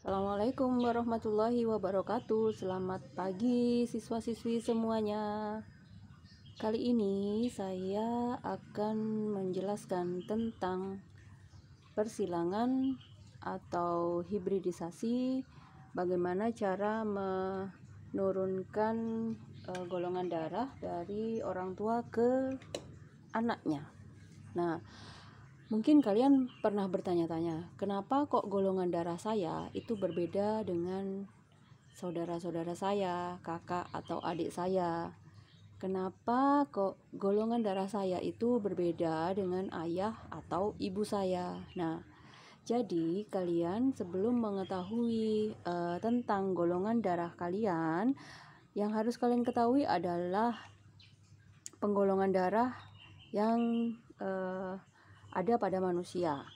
Assalamualaikum warahmatullahi wabarakatuh. Selamat pagi siswa-siswi semuanya. Kali ini saya akan menjelaskan tentang persilangan atau hibridisasi, bagaimana cara menurunkan golongan darah dari orang tua ke anaknya. Nah, mungkin kalian pernah bertanya-tanya, kenapa kok golongan darah saya itu berbeda dengan saudara-saudara saya, kakak atau adik saya? Kenapa kok golongan darah saya itu berbeda dengan ayah atau ibu saya? Nah, jadi kalian sebelum mengetahui tentang golongan darah kalian, yang harus kalian ketahui adalah penggolongan darah yang ada pada manusia.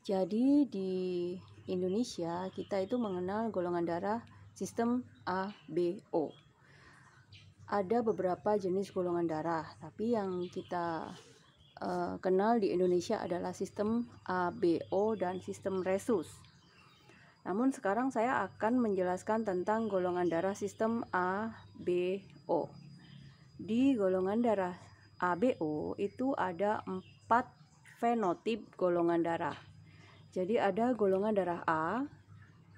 Jadi di Indonesia kita itu mengenal golongan darah sistem ABO. Ada beberapa jenis golongan darah, tapi yang kita kenal di Indonesia adalah sistem ABO dan sistem Rhesus. Namun sekarang saya akan menjelaskan tentang golongan darah sistem ABO. Di golongan darah ABO itu ada 4 fenotip golongan darah. Jadi ada golongan darah A,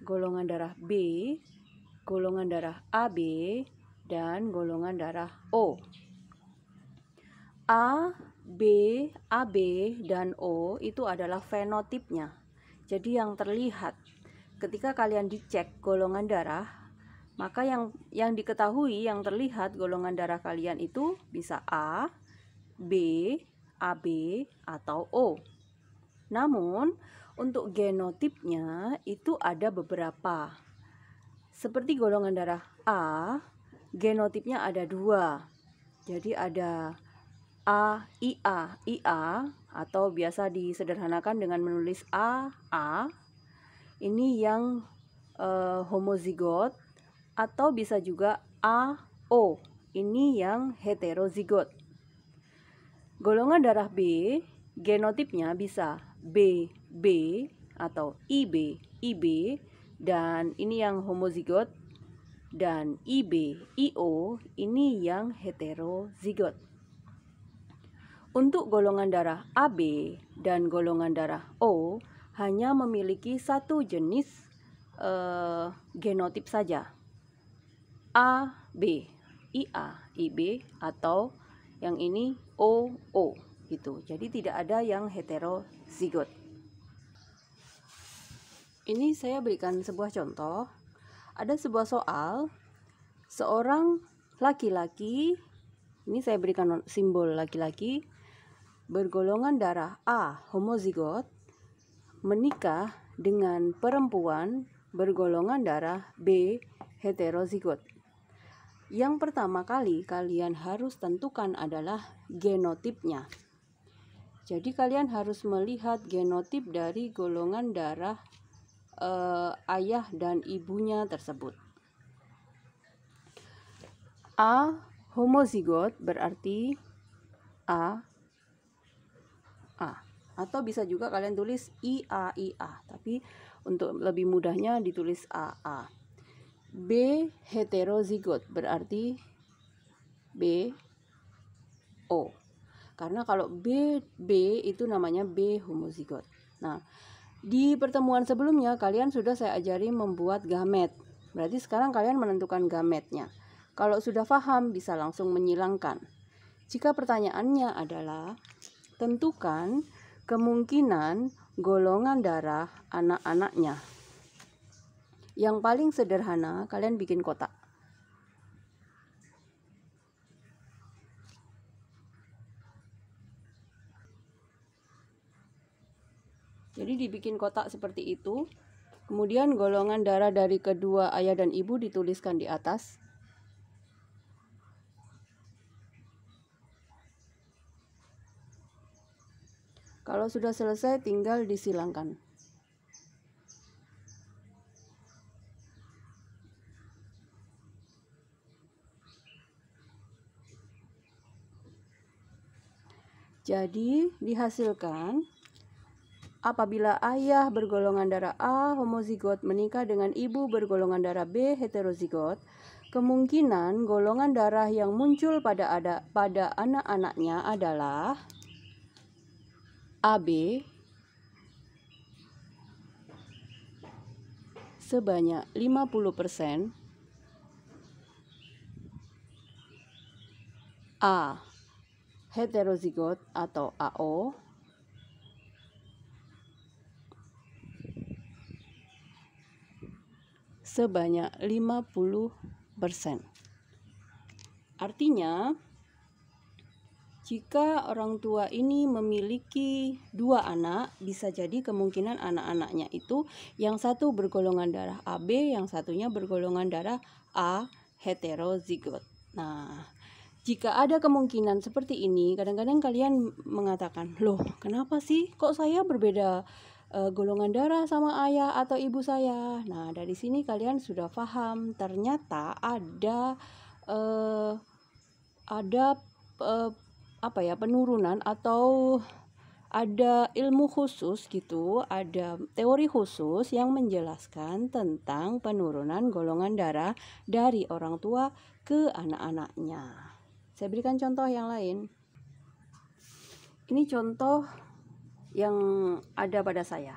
golongan darah B, golongan darah AB, dan golongan darah O. A, B, AB, dan O itu adalah fenotipnya. Jadi yang terlihat ketika kalian dicek golongan darah, maka yang diketahui, yang terlihat golongan darah kalian itu bisa A, B, AB, atau O. Namun, untuk genotipnya itu ada beberapa. Seperti golongan darah A, genotipnya ada 2. Jadi ada IA, atau biasa disederhanakan dengan menulis AA. Ini yang homozigot, atau bisa juga AO, ini yang heterozigot. Golongan darah B, genotipnya bisa BB atau IB, dan ini yang homozigot, dan IO, ini yang heterozigot. Untuk golongan darah AB dan golongan darah O hanya memiliki satu jenis genotip saja, AB, IB, atau yang ini OO gitu. Jadi tidak ada yang heterozigot. Ini saya berikan sebuah contoh. Ada sebuah soal, seorang laki-laki, ini saya berikan simbol laki-laki, bergolongan darah A homozigot, menikah dengan perempuan bergolongan darah B heterozigot. Yang pertama kali kalian harus tentukan adalah genotipnya. Jadi kalian harus melihat genotip dari golongan darah ayah dan ibunya tersebut. A homozigot berarti A, atau bisa juga kalian tulis IA, tapi untuk lebih mudahnya ditulis AA. B heterozigot berarti B O. Karena kalau B itu namanya B homozigot. Nah, di pertemuan sebelumnya kalian sudah saya ajari membuat gamet. Berarti sekarang kalian menentukan gametnya. Kalau sudah paham bisa langsung menyilangkan. Jika pertanyaannya adalah tentukan kemungkinan golongan darah anak-anaknya. Yang paling sederhana, kalian bikin kotak. Jadi dibikin kotak seperti itu. Kemudian golongan darah dari kedua ayah dan ibu dituliskan di atas. Kalau sudah selesai tinggal disilangkan. Jadi dihasilkan apabila ayah bergolongan darah A homozigot menikah dengan ibu bergolongan darah B heterozigot, kemungkinan golongan darah yang muncul pada anak-anaknya adalah AB sebanyak 50%, A heterozigot atau AO sebanyak 50%. Artinya, jika orang tua ini memiliki 2 anak, bisa jadi kemungkinan anak-anaknya itu yang satu bergolongan darah AB, yang satunya bergolongan darah A heterozigot. Nah, jika ada kemungkinan seperti ini, kadang-kadang kalian mengatakan, loh kenapa sih kok saya berbeda golongan darah sama ayah atau ibu saya? Nah, dari sini kalian sudah paham, ternyata ada penurunan atau ada ilmu khusus gitu, ada teori khusus yang menjelaskan tentang penurunan golongan darah dari orang tua ke anak-anaknya. Saya berikan contoh yang lain. Ini contoh yang ada pada saya.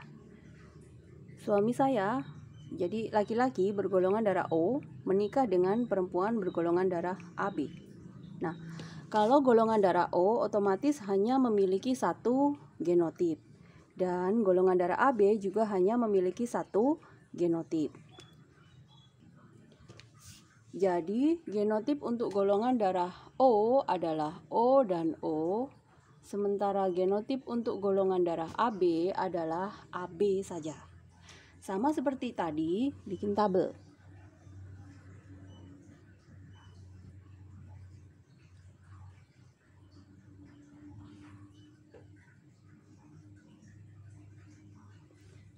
Suami saya, jadi laki-laki bergolongan darah O, menikah dengan perempuan bergolongan darah AB. Nah, kalau golongan darah O otomatis hanya memiliki satu genotip. Dan golongan darah AB juga hanya memiliki satu genotip. Jadi, genotip untuk golongan darah O adalah O dan O, sementara genotip untuk golongan darah AB adalah AB saja. Sama seperti tadi, bikin tabel.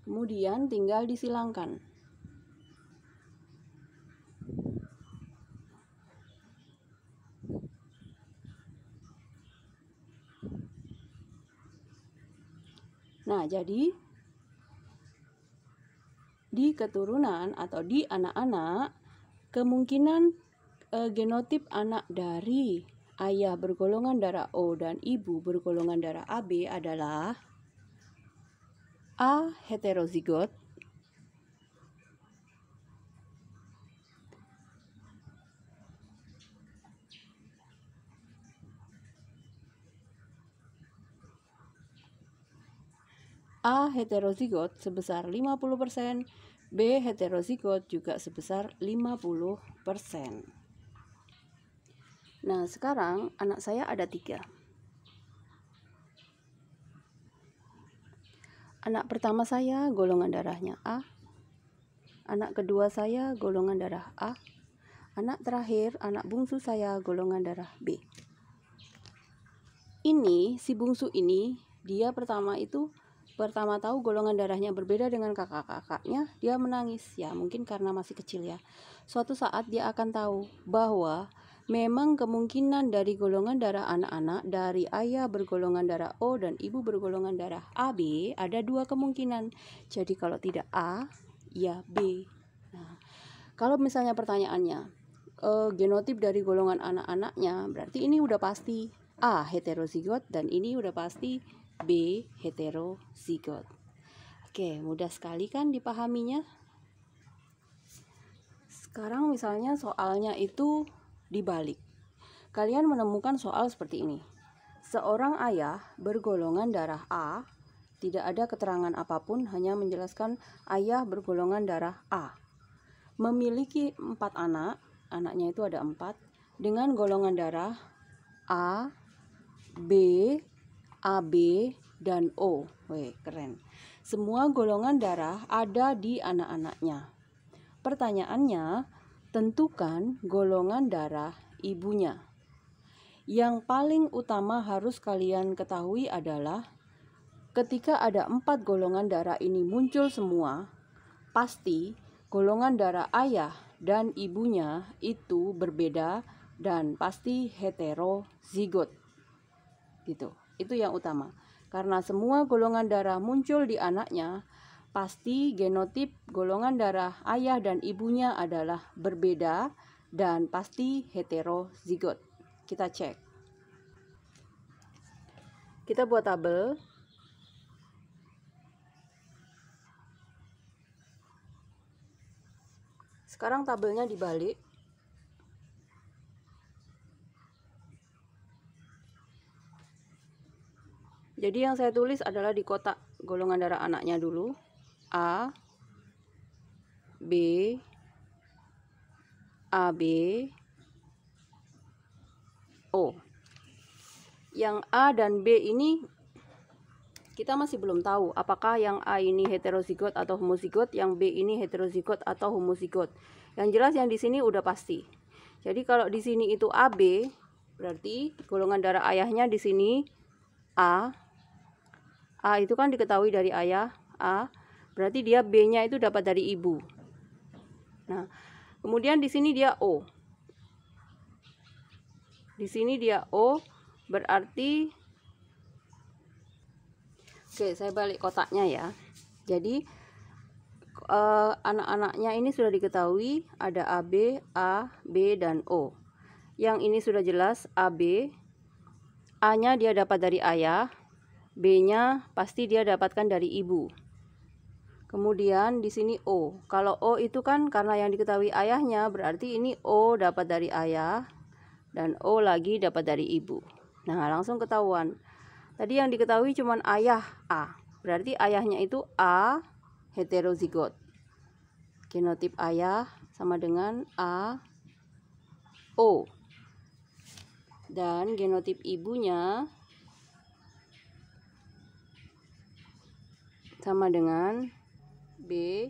Kemudian tinggal disilangkan. Nah, jadi di keturunan atau di anak-anak, kemungkinan genotip anak dari ayah bergolongan darah O dan ibu bergolongan darah AB adalah A heterozigot, A heterozigot sebesar 50%, B heterozigot juga sebesar 50%. Nah, sekarang anak saya ada 3. Anak pertama saya golongan darahnya A, anak kedua saya golongan darah A, anak terakhir, anak bungsu saya golongan darah B. Ini, si bungsu ini, dia pertama tahu golongan darahnya berbeda dengan kakak-kakaknya, dia menangis. Ya, mungkin karena masih kecil ya. Suatu saat dia akan tahu bahwa memang kemungkinan dari golongan darah anak-anak dari ayah bergolongan darah O dan ibu bergolongan darah AB ada 2 kemungkinan. Jadi kalau tidak A, ya B. Nah, kalau misalnya pertanyaannya, genotip dari golongan anak-anaknya, berarti ini udah pasti A heterozigot dan ini udah pasti B heterozigot. Oke, mudah sekali kan dipahaminya? Sekarang misalnya soalnya itu dibalik. Kalian menemukan soal seperti ini. Seorang ayah bergolongan darah A, tidak ada keterangan apapun, hanya menjelaskan ayah bergolongan darah A. Memiliki 4 anak, anaknya itu ada 4, dengan golongan darah A, B, AB, dan O. Wih, keren. Semua golongan darah ada di anak-anaknya. Pertanyaannya, tentukan golongan darah ibunya. Yang paling utama harus kalian ketahui adalah ketika ada 4 golongan darah ini muncul semua, pasti golongan darah ayah dan ibunya itu berbeda dan pasti heterozigot. Gitu. Itu yang utama. Karena semua golongan darah muncul di anaknya, pasti genotip golongan darah ayah dan ibunya adalah berbeda dan pasti heterozigot. Kita cek. Kita buat tabel. Sekarang tabelnya dibalik. Jadi yang saya tulis adalah di kotak golongan darah anaknya dulu. A, B, AB, O. Yang A dan B ini kita masih belum tahu apakah yang A ini heterozigot atau homozigot, yang B ini heterozigot atau homozigot. Yang jelas yang di sini udah pasti. Jadi kalau di sini itu AB, berarti golongan darah ayahnya di sini A. A itu kan diketahui dari ayah, A. Berarti dia B-nya itu dapat dari ibu. Nah, kemudian di sini dia O. Di sini dia O, berarti oke, saya balik kotaknya ya. Jadi anak-anaknya ini sudah diketahui ada AB, A, B, dan O. Yang ini sudah jelas AB. A-nya dia dapat dari ayah, B-nya pasti dia dapatkan dari ibu. Kemudian di sini O. Kalau O itu kan karena yang diketahui ayahnya, berarti ini O dapat dari ayah dan O lagi dapat dari ibu. Nah, langsung ketahuan. Tadi yang diketahui cuma ayah A. Berarti ayahnya itu A heterozigot. Genotip ayah sama dengan A O. Dan genotip ibunya sama dengan B.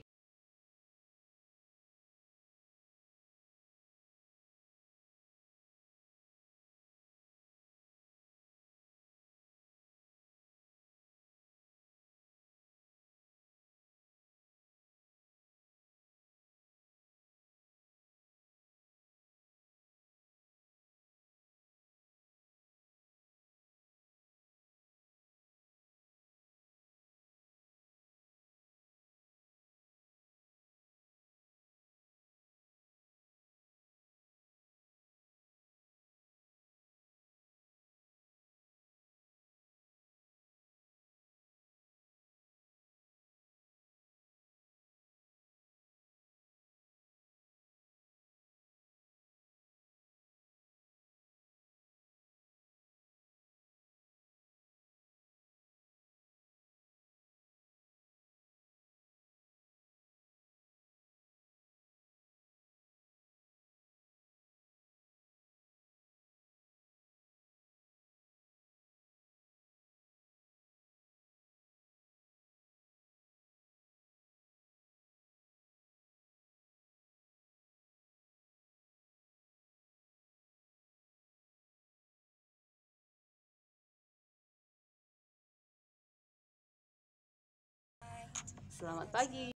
Selamat pagi.